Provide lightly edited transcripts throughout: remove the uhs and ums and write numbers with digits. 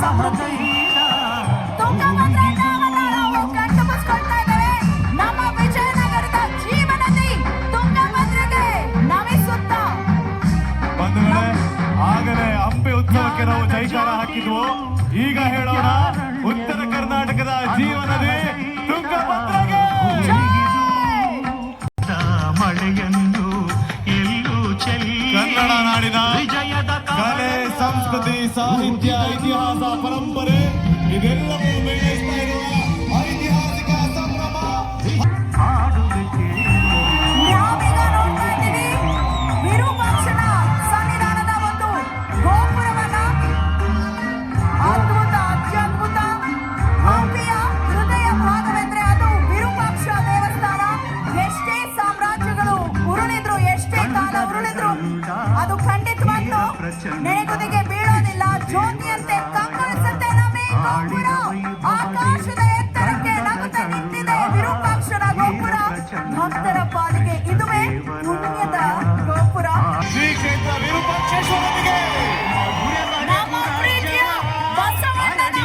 ಸಮೃದ್ಧಿ ಕಂಡುಬಸ್ಕೊಳ್ತಾ ಇದ್ದೇವೆ. ನಮ್ಮ ವಿಜಯನಗರದ ಜೀವನದಿ ತುಂಗಭದ್ರೆಗೆ ನಮಿಸುತ್ತ ಆಗಲೇ ಹಂಪಿ ಉತ್ಸವಕ್ಕೆ ನಾವು ಜೈಕಾರ ಹಾಕಿದ್ವು. ಈಗ ಹೇಳೋಣ, ಉತ್ತರ ಕರ್ನಾಟಕದ ಜೀವನದಿ ತುಂಗಭದ್ರೆಗೆ ಮಳೆಯನ್ನು ಎಲ್ಲೂ ಚೆಲ್ಲಿ ಕನ್ನಡ ನಾಡಿನ ಕಲೆ, ಸಂಸ್ಕೃತಿ, ಸಾಹಿತ್ಯ, ಇತಿಹಾಸ, ಪರಂಪರೆ ಇದೆಲ್ಲವೂ ಮೇಳೈಸ್ತಾ ಇರುವ ಐತಿಹಾಸಿಕ ಸಂಭ್ರಮ. ನಾವೀಗ ನೋಡ್ತಾ ಇದ್ದೀವಿ ವಿರೂಪಾಕ್ಷನ ಸನ್ನಿಧಾನದ ಒಂದು ಗೋಪುರವನ್ನ. ಅದ್ಭುತ, ಅತ್ಯದ್ಭುತ. ಹಂಪಿಯ ಹೃದಯ ಭಾಗವೆಂದ್ರೆ ಅದು ವಿರೂಪಾಕ್ಷ ದೇವಸ್ಥಾನ. ಎಷ್ಟೇ ಸಾಮ್ರಾಜ್ಯಗಳು ಉರುಳಿದ್ರು, ಎಷ್ಟೇ ಕಾಲ ಉರುಳಿದ್ರು, ಅದು ಖಂಡಿತವಾಗ್ಲೂ ನೆನೆಗುದಿಗೆ ಬೀಳೋದಿಲ್ಲ. ಜ್ಯೋತಿಯಂತೆ ಕಂಗೊಳಿಸುತ್ತೆ ನಮ್ಮ ಈ ಗೋಪುರ. ಆಕಾಶದ ಎತ್ತರಕ್ಕೆ ನಗುತ್ತಾ ನಿಂತಿದೆ ವಿರೂಪಾಕ್ಷನ ಗೋಪುರ. ಭಕ್ತರ ಪಾಲಿಗೆ ಇದುವೇ ಪುಣ್ಯದ ಗೋಪುರ. ಶ್ರೀ ಕ್ಷೇತ್ರ ವಿರೂಪಾಕ್ಷೇಶ್ವರನಿಗೆ ನಮ್ಮ ಪ್ರೀತಿಯ ಬಸವಣ್ಣನ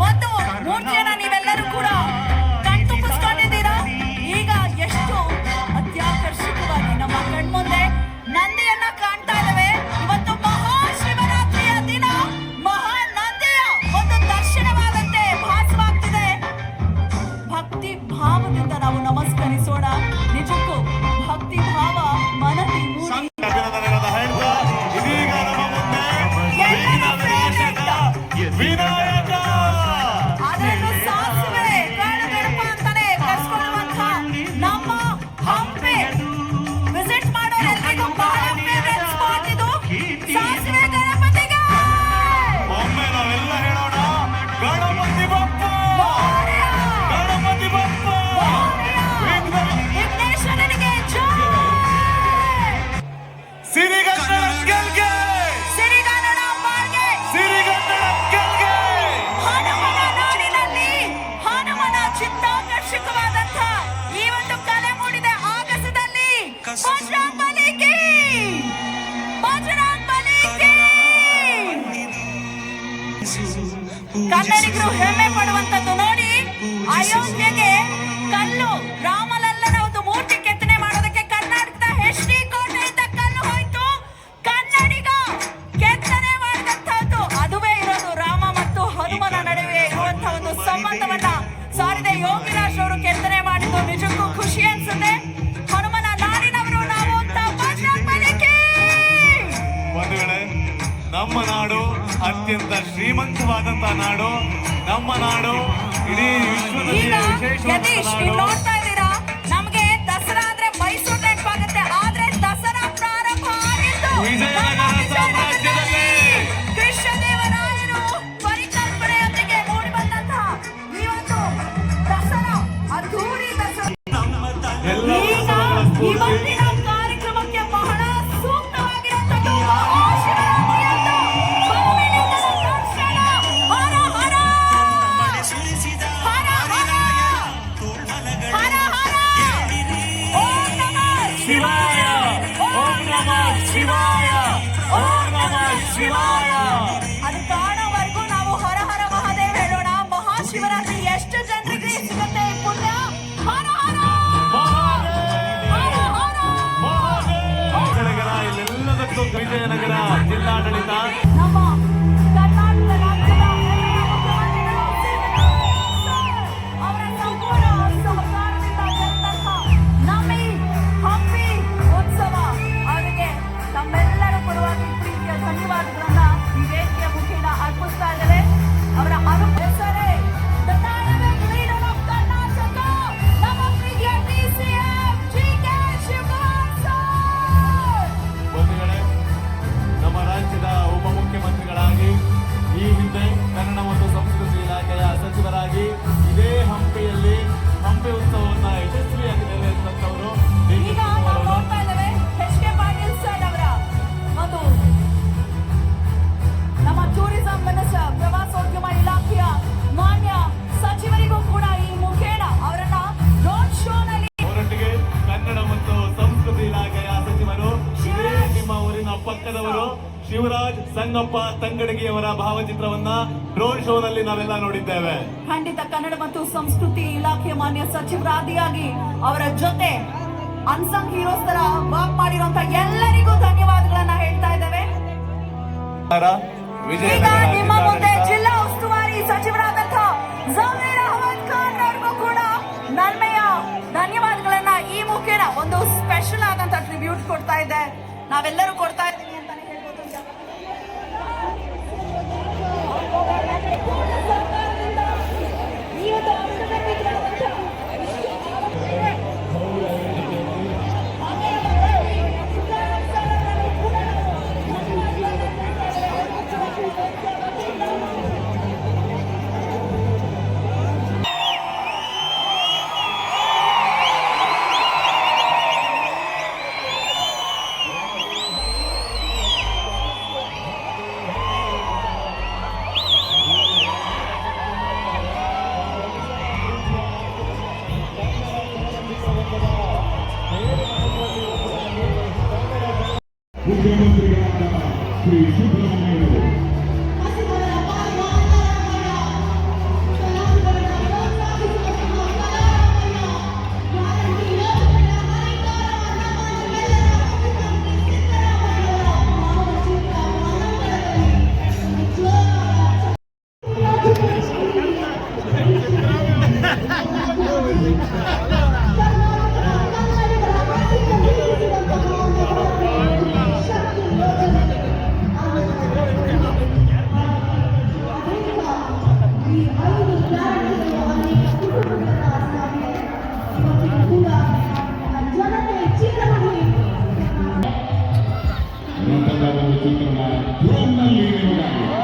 ಒಂದು ಮೂರ್ತಿಯನ್ನ ನೀವೆಲ್ಲರೂ ಕೂಡ ಕಣ್ತುಂಬಿಸ್ಕೊಂಡಿದ್ದೀರಾ. ಈಗ ಎಷ್ಟು ಅತ್ಯಾಕರ್ಷಕವಾಗಿ ನಮ್ಮ ಕಣ್ಮುಂದೆ ನಂದಿಯನ್ನ ಕಾಣ್ತಾ ಇದ್ದೇವೆ. ಇವತ್ತು ಮಹಾಶಿವರಾತ್ರಿಯ ದಿನ ಮಹಾನಂದಿಯ ಒಂದು ದರ್ಶನವಾದಂತೆ ಭಾಸವಾಗ್ತಿದೆ. ಭಕ್ತಿ ಭಾವದಿಂದ ನಾವು ನಮಸ್ಕರಿಸೋಣ. ನಿಜಕ್ಕೂ ಭಕ್ತಿ ಭಾವ ಮನದಿ ಮೂಡಿ ಅಭಿನಂದನೆಗಳನ್ನು ಹೇಳ್ತಾ ಇದೀಗ ನಮ್ಮ ಮುಂದೆ ವಿನಾಯಕ, ಅದರಲ್ಲೂ ಸಾಸಿವೆ ಗಣಪ ಅಂತಾನೆ ಕರ್ಸ್ಕೊಳ್ಳುವಂತ ನಮ್ಮ ಹಂಪಿ ವಿಸಿಟ್ ಮಾಡೋರೆಲ್ಲರಿಗೂ ಬಹಳ ಫೇವರೇಟ್ ಸ್ಪಾಟ್ ಇದು. ಸಾಸಿವೆ ಗಣಪತಿಗೆ ಒಮ್ಮೆ ನಾವೆಲ್ಲ ಹೇಳೋಣ, ಗಣಪತಿ ಬಪ್ಪ, ಗಣಪತಿ ಬಪ್ಪ, ವಿಘ್ನೇಶ್ವರನಿಗೆ ಜೈ. ಸಿರಿಗನ್ನಡ ಗೆಲ್ಗೆ, ಸಿರಿಗನ್ನಡ ಬಾಳ್ಗೆ. ಸಿರಿಗನ್ನಡ ಗೆಲ್ಗೆ. ಹನುಮನ ನಾಡಿನಲ್ಲಿ ಹನುಮನ ಚಿತ್ತಾಕರ್ಷಕವಾದಂಥ ಈ ಒಂದು ಕಲೆ ಮೂಡಿದೆ ಆಗಸದಲ್ಲಿ. ಬಜರಂಗ್ ಬಲಿ ಕಿ, ಬಜರಂಗ್ ಬಲಿ ಕಿ. ಕನ್ನಡಿಗರು ಹೆಮ್ಮೆ ಪಡುವಂತದ್ದು ನೋಡಿ, ಅಯೋಧ್ಯೆಗೆ ಕಲ್ಲು ರಾಮಲಲ್ಲನ ಒಂದು ಮೂರ್ತಿ ಕೆತ್ತನೆ ಮಾಡೋದಕ್ಕೆ ಕರ್ನಾಟಕದ HD ಕೋಟೆಯಿಂದ ಕಲ್ಲು ಹೋಯ್ತು. ಕನ್ನಡಿಗ ಕೆತ್ತನೆ ಮಾಡಿದಂತಹದ್ದು ಅದುವೇ ಇರೋದು ರಾಮ ಮತ್ತು ಹನುಮನ ನಡುವೆ ಇರುವಂತಹ ಒಂದು ಸಂಬಂಧವನ್ನ ಸಾರಿದೆ ಯೋಗಿರಾಜ್ ಅವರು ಕೆತ್ತನೆ ಮಾಡಿದ್ದು. ನಿಜಕ್ಕೂ ಖುಷಿ ಅನ್ಸುತ್ತೆ. ಹನುಮನ ನಾಡಿನವರು ನಾವು ಅಂತ ಬಜರಂಗ್ ಬಲಿ ಕಿ. ಬಂಧುಗಳೇ, ನಮ್ಮ ನಾಡು ಅತ್ಯಂತ ಶ್ರೀಮಂತವಾದಂತಹ ನಾಡು. ನಮ್ಮ ನಾಡು ಇಡೀ ವಿಶ್ವದಲ್ಲಿ ಈಗ ವಿಶೇಷವಾದ ಯತೀಶ್ ನೀವು ನಾಡು. ನೋಡ್ತಾ ಇದ್ದೀರಾ, ನಮಗೆ ದಸರಾ ಅಂದ್ರೆ ಮೈಸೂರು ನೆನಪಾಗುತ್ತೆ. ಆದ್ರೆ ದಸರಾ ಪ್ರಾರಂಭ ಆಗಿದ್ದು ವಿಜಯನಗರ ಸಾಮ್ರಾಜ್ಯದಲ್ಲಿ. ಕೃಷ್ಣದೇವರಾಯರು ಪರಿಕಲ್ಪನೆಯೊಂದಿಗೆ ಮೂಡಿ ಬಂದಂತಹ ಈ ಒಂದು ದಸರಾ ಅದ್ಧೂರಿ ದಸರಾ ಎಲ್ಲ ಈಗ ಉತ್ಸವಗಳ ಸ್ಫೂರ್ತಿ. ಇವತ್ತಿನ ಕಾರ್ಯಕ್ರಮಕ್ಕೆ ಬಹಳ ಸೂಕ್ತವಾಗಿರುವಂತದ್ದು ಮಹಾಶಿವರಾತ್ರಿಯಂದು ಭೂಮಿಲಿಂಗದ ದರ್ಶನ. ಹರ ಹರ ಹರ ಹರ ಹರ ಹರ. ಓಂ ನಮಃ ಶಿವಾಯ, ಓಂ ನಮಃ ಶಿವಾಯ, ಓಂ ನಮಃ ಶಿವಾಯ. ಅದು ಕಾಣೋವರೆಗೂ ನಾವು ಹರ ಹರ ಮಹಾದೇವ್ ಹೇಳೋಣ. ಮಹಾಶಿವರಾತ್ರಿ ಎಷ್ಟು ಜನರಿಗೆ ಸಿಗುತ್ತೆ ಈ ಪುಣ್ಯ. ಹರ ಹರ ಹರ ಹರ. ವಿಜಯನಗರ ಇಲ್ಲೆಲ್ಲದಕ್ಕೂ ವಿಜಯನಗರ ಜಿಲ್ಲಾಡಳಿತ ನಮ್ಮ ಕರ್ನಾಟಕ ರಾಜ್ಯದ ಹೆಮ್ಮೆಯ ಮುಖ್ಯಮಂತ್ರಿಗಳು ಅವರ ಸಂಪೂರ್ಣ ಸಹಕಾರದಿಂದ ನಡೆದಂತಹ ನಮ್ಮ ಈ ಹಂಪಿ ಉತ್ಸವ ಅವರಿಗೆ ತಮ್ಮೆಲ್ಲರ ಪರವಾಗಿ ಪ್ರೀತಿಯ ಧನ್ಯವಾದಗಳನ್ನ ಈ ವೇದಿಕೆಯ ಮುಖೇನ ಅರ್ಪಿಸ್ತಾ ಇದ್ದೇವೆ. ಅವರ ಹೆಸರೇ the dynamic leader of Karnataka, ನಮ್ಮ ಪ್ರೀತಿಯ DCM GK Shivakumar sir. Shivaraj Sangappa ತಂಗಡಗಿಯವರ ಭಾವಚಿತ್ರವನ್ನ ಡ್ರೋನ್ ಶೋನಲ್ಲಿ ನಾವೆಲ್ಲ ನೋಡಿದ್ದೇವೆ. ಖಂಡಿತ ಕನ್ನಡ ಮತ್ತು ಸಂಸ್ಕೃತಿ ಇಲಾಖೆ ಮಾನ್ಯ ಸಚಿವರಾದಿಯಾಗಿ ಅವರ ಜೊತೆ ಅನ್ಸಂಗ್ ಹೀರೋಸ್ ತರ ವರ್ಕ್ ಮಾಡಿರುವಂತ ಎಲ್ಲರಿಗೂ ಧನ್ಯವಾದಗಳನ್ನ ಹೇಳ್ತಾ ಇದ್ದೇವೆ. ಈಗ ನಿಮ್ಮ ಮುಂದೆ ಜಿಲ್ಲಾ ಉಸ್ತುವಾರಿ ಸಚಿವರಾದಂತಹ ಜಮೀರ್ ಅಹಮದ್ ಖಾನ್ ಅವರಿಗೂ ಕೂಡ ನನ್ಮೆಯ ಧನ್ಯವಾದಗಳನ್ನ ಈ ಮುಖೇನ ಒಂದು ಸ್ಪೆಷಲ್ ಆದಂತ ಟ್ರಿಬ್ಯೂಟ್ ಕೊಡ್ತಾ ಇದೆ, ನಾವೆಲ್ಲರೂ ಕೊಡ್ತಾ ಇದ್ದೀವಿ ಅಂತಾನೆ ಹೇಳ್ಬೋದು. ಮುಖ್ಯಮಂತ್ರಿಗಳಾದ ಶ್ರೀ ಸಿದ್ದರಾಮಯ್ಯವರು ಚಿತ್ರಣ ಡ್ರೋನ್ನಲ್ಲಿ ನೀಡಲಾಗಿದೆ.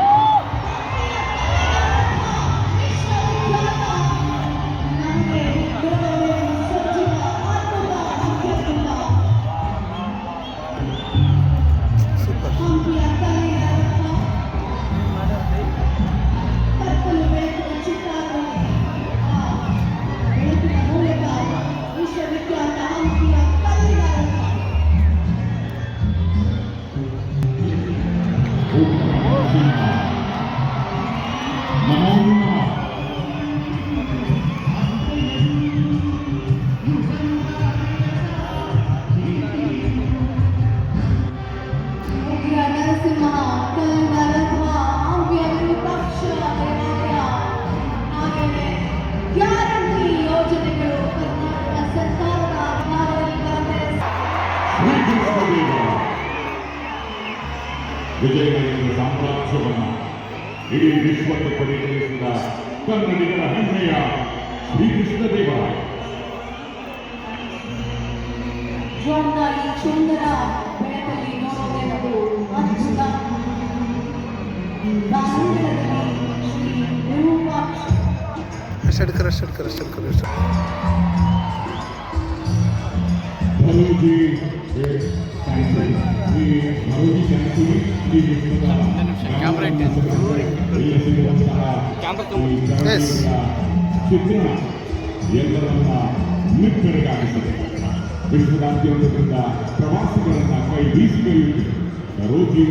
ವಿಜಯನಗರದ ಸಾಮ್ರಾಜ್ಯವನ್ನು ಇಡೀ ವಿಶ್ವಕ್ಕೆ ಪರಿಚಯಿಸಿದ ಕನ್ನಡಿಗರ ಹೆಮ್ಮೆಯ ಶ್ರೀಕೃಷ್ಣ ದೇವರಾಯ ಸುಂದರ ಬೆಳಕಲ್ಲಿ ನೋಡೋದೆಂದು ಅದ್ಭುತ ಶ್ರೀ ವಿರೂಪಾಕ್ಷ ಭರೋಜಿ ಚಿತ್ರಣ ಎಲ್ಲರನ್ನ ನಿಬ್ಬೆರಗಾಗಿಸಿದೆ. ವಿಶ್ವದಾದ್ಯಂತದಿಂದ ಪ್ರವಾಸಿಗರನ್ನ ಕೈ ಬೀಸಿಗೆಯುತ್ತಿದೆ. ರೋಜಿ